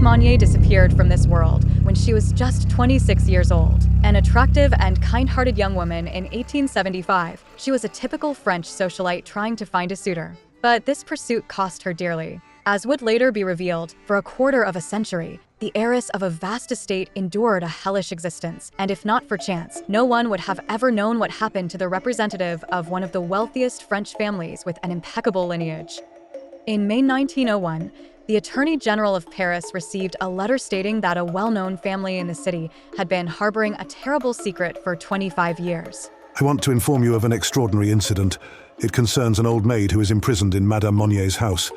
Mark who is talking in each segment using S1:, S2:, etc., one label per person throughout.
S1: Monnier disappeared from this world when she was just 26 years old. An attractive and kind-hearted young woman in 1875, she was a typical French socialite trying to find a suitor. But this pursuit cost her dearly. As would later be revealed, for a quarter of a century, the heiress of a vast estate endured a hellish existence, and if not for chance, no one would have ever known what happened to the representative of one of the wealthiest French families with an impeccable lineage. In May 1901, the Attorney General of Paris received a letter stating that a well-known family in the city had been harboring a terrible secret for 25 years.
S2: I want to inform you of an extraordinary incident. It concerns an old maid who is imprisoned in Madame Monnier's house.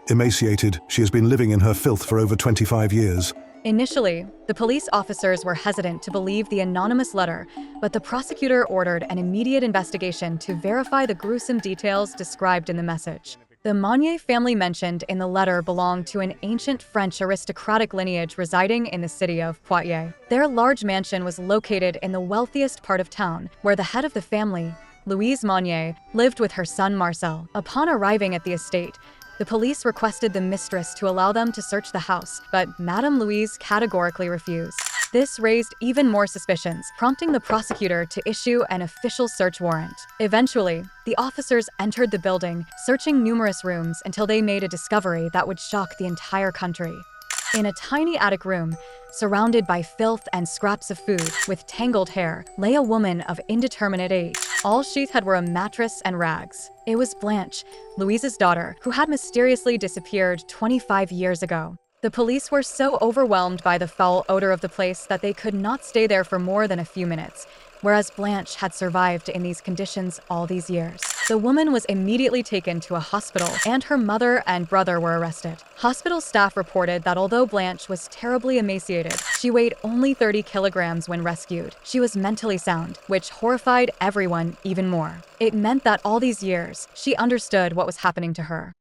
S2: Emaciated, she has been living in her filth for over 25 years.
S1: Initially, the police officers were hesitant to believe the anonymous letter, but the prosecutor ordered an immediate investigation to verify the gruesome details described in the message. The Monnier family mentioned in the letter belonged to an ancient French aristocratic lineage residing in the city of Poitiers. Their large mansion was located in the wealthiest part of town, where the head of the family, Louise Monnier, lived with her son Marcel. Upon arriving at the estate, the police requested the mistress to allow them to search the house, but Madame Louise categorically refused. This raised even more suspicions, prompting the prosecutor to issue an official search warrant. Eventually, the officers entered the building, searching numerous rooms until they made a discovery that would shock the entire country. In a tiny attic room, surrounded by filth and scraps of food, with tangled hair, lay a woman of indeterminate age. All she had were a mattress and rags. It was Blanche, Louise's daughter, who had mysteriously disappeared 25 years ago. The police were so overwhelmed by the foul odor of the place that they could not stay there for more than a few minutes, whereas Blanche had survived in these conditions all these years. The woman was immediately taken to a hospital, and her mother and brother were arrested. Hospital staff reported that although Blanche was terribly emaciated, she weighed only 30 kilograms when rescued. She was mentally sound, which horrified everyone even more. It meant that all these years, she understood what was happening to her.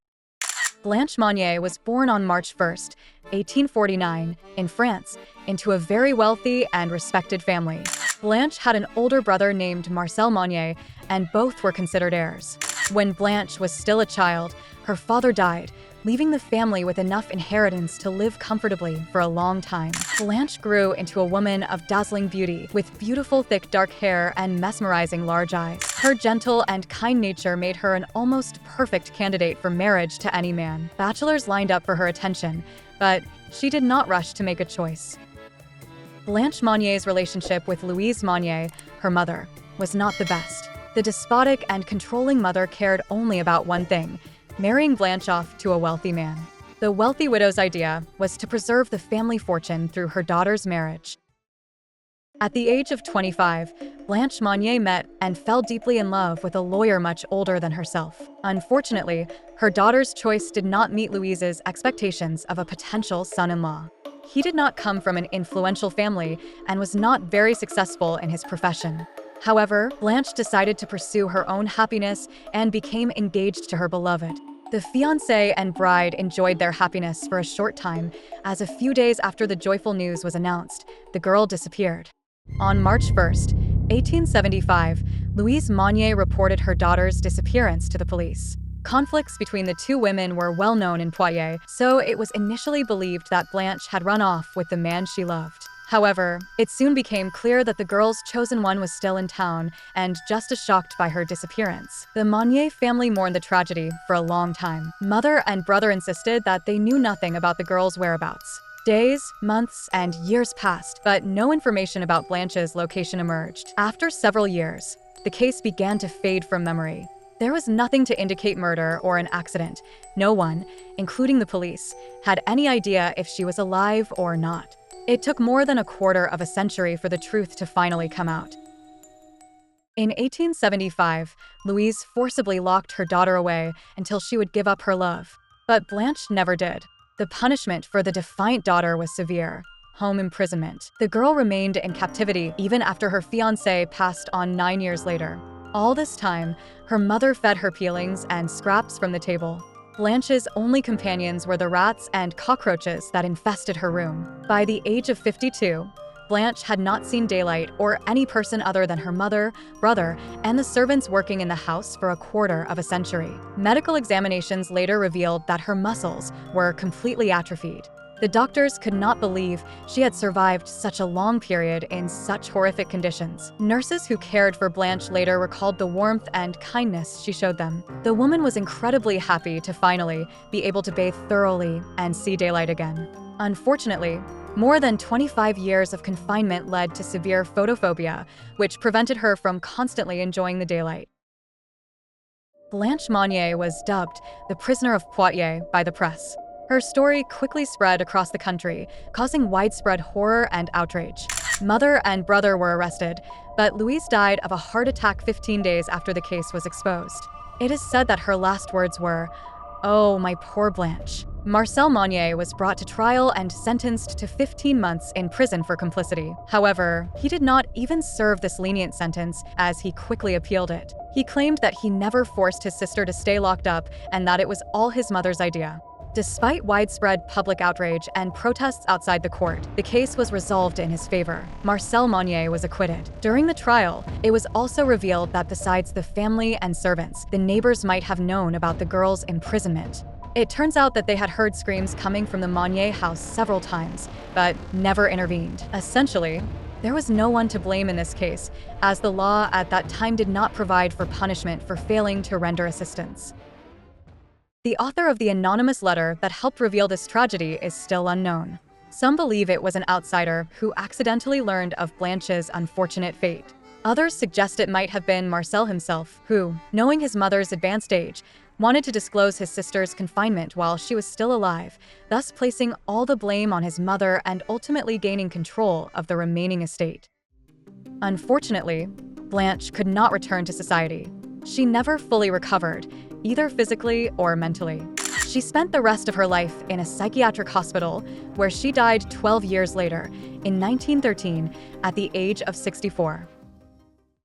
S1: Blanche Monnier was born on March 1, 1849, in France, into a very wealthy and respected family. Blanche had an older brother named Marcel Monnier, and both were considered heirs. When Blanche was still a child, her father died, leaving the family with enough inheritance to live comfortably for a long time. Blanche grew into a woman of dazzling beauty, with beautiful thick dark hair and mesmerizing large eyes. Her gentle and kind nature made her an almost perfect candidate for marriage to any man. Bachelors lined up for her attention, but she did not rush to make a choice. Blanche Monnier's relationship with Louise Monnier, her mother, was not the best. The despotic and controlling mother cared only about one thing: marrying Blanche off to a wealthy man. The wealthy widow's idea was to preserve the family fortune through her daughter's marriage. At the age of 25, Blanche Monnier met and fell deeply in love with a lawyer much older than herself. Unfortunately, her daughter's choice did not meet Louise's expectations of a potential son-in-law. He did not come from an influential family and was not very successful in his profession. However, Blanche decided to pursue her own happiness and became engaged to her beloved. The fiancé and bride enjoyed their happiness for a short time, as a few days after the joyful news was announced, the girl disappeared. On March 1, 1875, Louise Monnier reported her daughter's disappearance to the police. Conflicts between the two women were well known in Poitiers, so it was initially believed that Blanche had run off with the man she loved. However, it soon became clear that the girl's chosen one was still in town and just as shocked by her disappearance. The Monnier family mourned the tragedy for a long time. Mother and brother insisted that they knew nothing about the girl's whereabouts. Days, months, and years passed, but no information about Blanche's location emerged. After several years, the case began to fade from memory. There was nothing to indicate murder or an accident. No one, including the police, had any idea if she was alive or not. It took more than a quarter of a century for the truth to finally come out. In 1875, Louise forcibly locked her daughter away until she would give up her love. But Blanche never did. The punishment for the defiant daughter was severe: home imprisonment. The girl remained in captivity even after her fiancé passed on 9 years later. All this time, her mother fed her peelings and scraps from the table. Blanche's only companions were the rats and cockroaches that infested her room. By the age of 52, Blanche had not seen daylight or any person other than her mother, brother, and the servants working in the house for a quarter of a century. Medical examinations later revealed that her muscles were completely atrophied. The doctors could not believe she had survived such a long period in such horrific conditions. Nurses who cared for Blanche later recalled the warmth and kindness she showed them. The woman was incredibly happy to finally be able to bathe thoroughly and see daylight again. Unfortunately, more than 25 years of confinement led to severe photophobia, which prevented her from constantly enjoying the daylight. Blanche Monnier was dubbed the prisoner of Poitiers by the press. Her story quickly spread across the country, causing widespread horror and outrage. Mother and brother were arrested, but Louise died of a heart attack 15 days after the case was exposed. It is said that her last words were, "Oh, my poor Blanche." Marcel Monnier was brought to trial and sentenced to 15 months in prison for complicity. However, he did not even serve this lenient sentence, as he quickly appealed it. He claimed that he never forced his sister to stay locked up and that it was all his mother's idea. Despite widespread public outrage and protests outside the court, the case was resolved in his favor. Marcel Monnier was acquitted. During the trial, it was also revealed that besides the family and servants, the neighbors might have known about the girl's imprisonment. It turns out that they had heard screams coming from the Monnier house several times, but never intervened. Essentially, there was no one to blame in this case, as the law at that time did not provide for punishment for failing to render assistance. The author of the anonymous letter that helped reveal this tragedy is still unknown. Some believe it was an outsider who accidentally learned of Blanche's unfortunate fate. Others suggest it might have been Marcel himself, who, knowing his mother's advanced age, wanted to disclose his sister's confinement while she was still alive, thus placing all the blame on his mother and ultimately gaining control of the remaining estate. Unfortunately, Blanche could not return to society. She never fully recovered, either physically or mentally. She spent the rest of her life in a psychiatric hospital, where she died 12 years later, in 1913, at the age of 64.